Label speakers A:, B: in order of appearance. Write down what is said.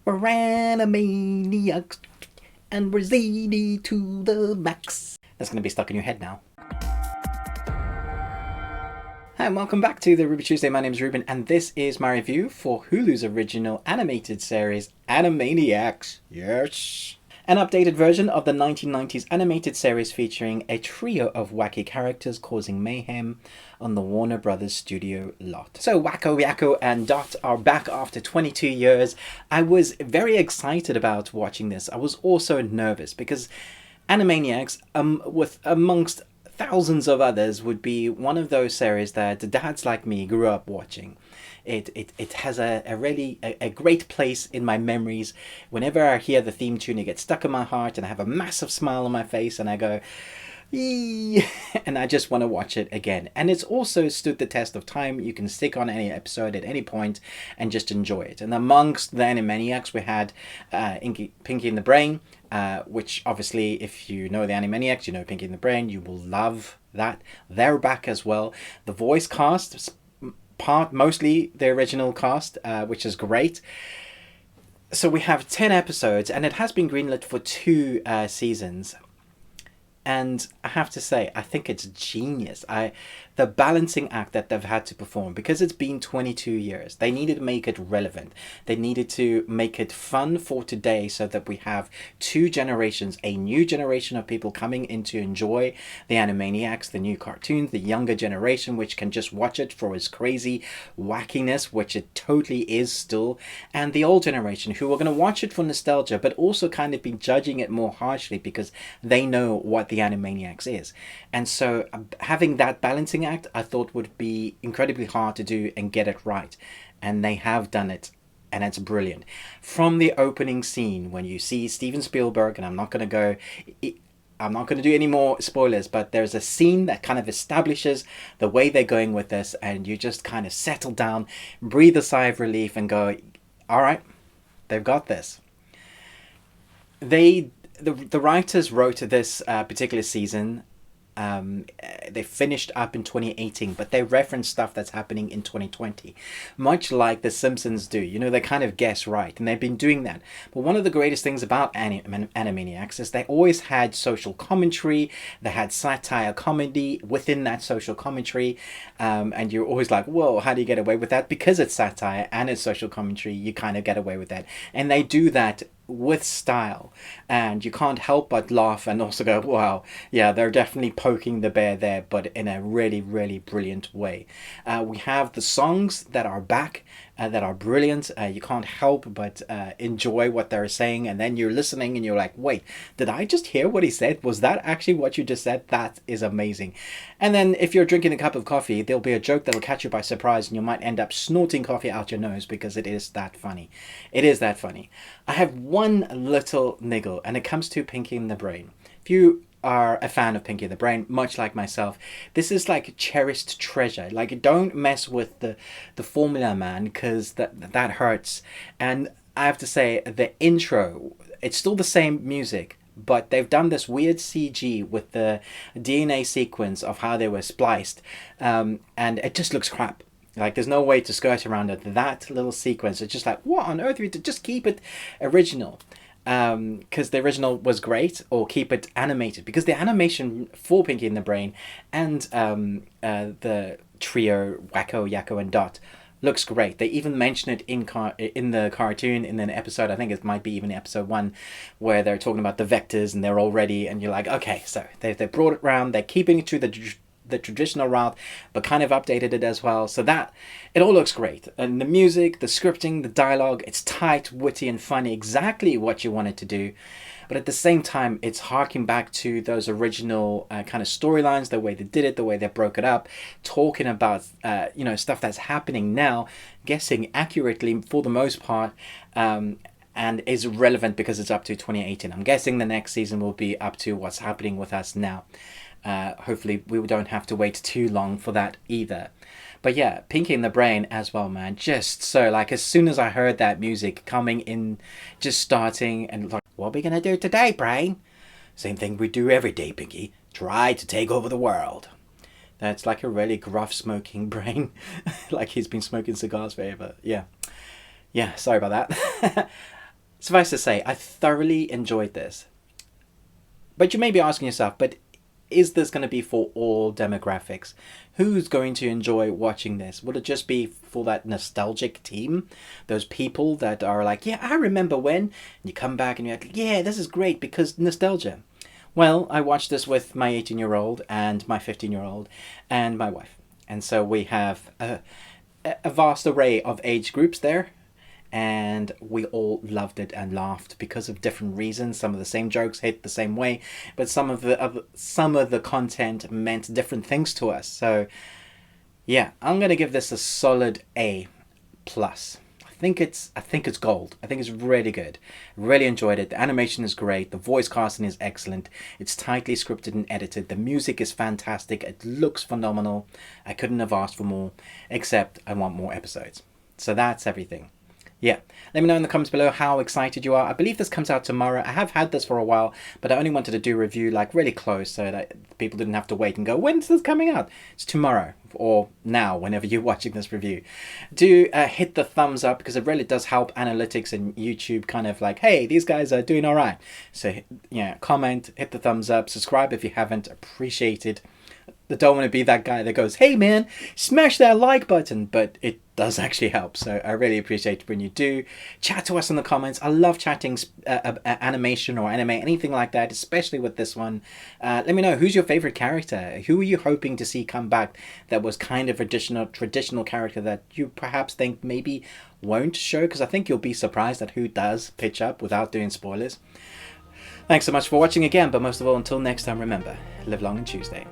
A: We're Animaniacs, and we're zany to the max. That's going to be stuck in your head now. Hi, and welcome back to the Ruby Tuesday. My name is Ruben, and this is my review for Hulu's original animated series, Animaniacs. Yes! An updated version of the 1990s animated series featuring a trio of wacky characters causing mayhem on the Warner Brothers studio lot. So Wacko, Yakko, and Dot are back after 22 years. I was very excited about watching this. I was also nervous because Animaniacs, with amongst thousands of others, would be one of those series that dads like me grew up watching. It has a really great place in my memories. Whenever I hear the theme tune, it gets stuck in my heart and I have a massive smile on my face and I go, eee, and I just want to watch it again. And it's also stood the test of time. You can stick on any episode at any point and just enjoy it. And amongst the Animaniacs, we had Pinky and the Brain, which obviously, if you know the Animaniacs, you know Pinky and the Brain, you will love that. They're back as well. The voice cast, mostly the original cast, which is great. So we have 10 episodes, and it has been greenlit for 2 seasons. And I have to say, I think it's genius. The balancing act that they've had to perform, because it's been 22 years, they needed to make it relevant. They needed to make it fun for today so that we have 2 generations, a new generation of people coming in to enjoy the Animaniacs, the new cartoons, the younger generation, which can just watch it for its crazy wackiness, which it totally is still, and the old generation who are going to watch it for nostalgia, but also kind of be judging it more harshly because they know what the Animaniacs is. And so having that balancing act, I thought would be incredibly hard to do and get it right, and they have done it, and it's brilliant. From the opening scene when you see Steven Spielberg, and I'm not going to do any more spoilers, but there's a scene that kind of establishes the way they're going with this, and you just kind of settle down, breathe a sigh of relief and go, all right, they've got this. The writers wrote this particular season. They finished up in 2018, but they reference stuff that's happening in 2020, much like The Simpsons do. You know, they kind of guess right, and they've been doing that. But one of the greatest things about Animaniacs is they always had social commentary. They had satire comedy within that social commentary, and you're always like, whoa, how do you get away with that? Because it's satire and it's social commentary, you kind of get away with that. And they do that with style, and you can't help but laugh and also go, wow, yeah, they're definitely poking the bear there, but in a really, really brilliant way. We have the songs that are back, that are brilliant. You can't help but enjoy what they're saying, and then you're listening and you're like, wait, did I just hear what he said? Was that actually what you just said? That is amazing. And then if you're drinking a cup of coffee, there'll be a joke that'll catch you by surprise, and you might end up snorting coffee out your nose because it is that funny. It is that funny. I have one little niggle, and it comes to Pinky and the Brain. If you are a fan of Pinky and the Brain, much like myself, this is like cherished treasure. Like, don't mess with the Formula Man, because that hurts. And I have to say, the intro, it's still the same music, but they've done this weird CG with the DNA sequence of how they were spliced, and it just looks crap. Like, there's no way to skirt around it. That little sequence, it's just like, what on earth? Just keep it original. Because the original was great, or keep it animated, because the animation for Pinky and the Brain and the trio Wacko, Yakko, and Dot looks great. They even mention it in the cartoon in an episode. I think it might be even episode 1, where they're talking about the vectors and they're all ready, and you're like, okay, so they brought it around. They're keeping it to the traditional route, but kind of updated it as well, so that it all looks great. And the music, the scripting, the dialogue, it's tight, witty, and funny, exactly what you wanted to do. But at the same time, it's harking back to those original kind of storylines, the way they did it, the way they broke it up, talking about stuff that's happening now, guessing accurately for the most part, and is relevant because it's up to 2018. I'm guessing the next season will be up to what's happening with us now. Hopefully we don't have to wait too long for that either. But yeah, Pinky and the Brain as well, man. Just so, like, as soon as I heard that music coming in, just starting, and like, what are we gonna do today, Brain? Same thing we do every day, Pinky. Try to take over the world. That's like a really gruff smoking Brain. Like he's been smoking cigars forever. Yeah, sorry about that. Suffice to say, I thoroughly enjoyed this. But you may be asking yourself, but is this going to be for all demographics? Who's going to enjoy watching this? Will it just be for that nostalgic team? Those people that are like, yeah, I remember when. And you come back and you're like, yeah, this is great because nostalgia. Well, I watched this with my 18-year-old and my 15-year-old and my wife. And so we have a vast array of age groups there. And we all loved it and laughed because of different reasons. Some of the same jokes hit the same way, but some of the content meant different things to us. So yeah, I'm gonna give this a solid A plus. I think it's gold. I think it's really good. Really enjoyed it. The animation is great. The voice casting is excellent. It's tightly scripted and edited. The music is fantastic. It looks phenomenal. I couldn't have asked for more, except I want more episodes. So that's everything. Yeah, let me know in the comments below how excited you are. I believe this comes out tomorrow. I have had this for a while, but I only wanted to do a review like really close so that people didn't have to wait and go, when's this coming out? It's tomorrow or now, whenever you're watching this review. Do hit the thumbs up because it really does help analytics and YouTube kind of like, hey, these guys are doing all right. So yeah, comment, hit the thumbs up, subscribe if you haven't. Appreciate it. I don't want to be that guy that goes, hey man, smash that like button, but it does actually help. So I really appreciate it when you do. Chat to us in the comments. I love chatting animation or anime, anything like that, especially with this one. Let me know, who's your favorite character? Who are you hoping to see come back that was kind of a traditional character that you perhaps think maybe won't show? Because I think you'll be surprised at who does pitch up without doing spoilers. Thanks so much for watching again, but most of all, until next time, remember, live long and Tuesday.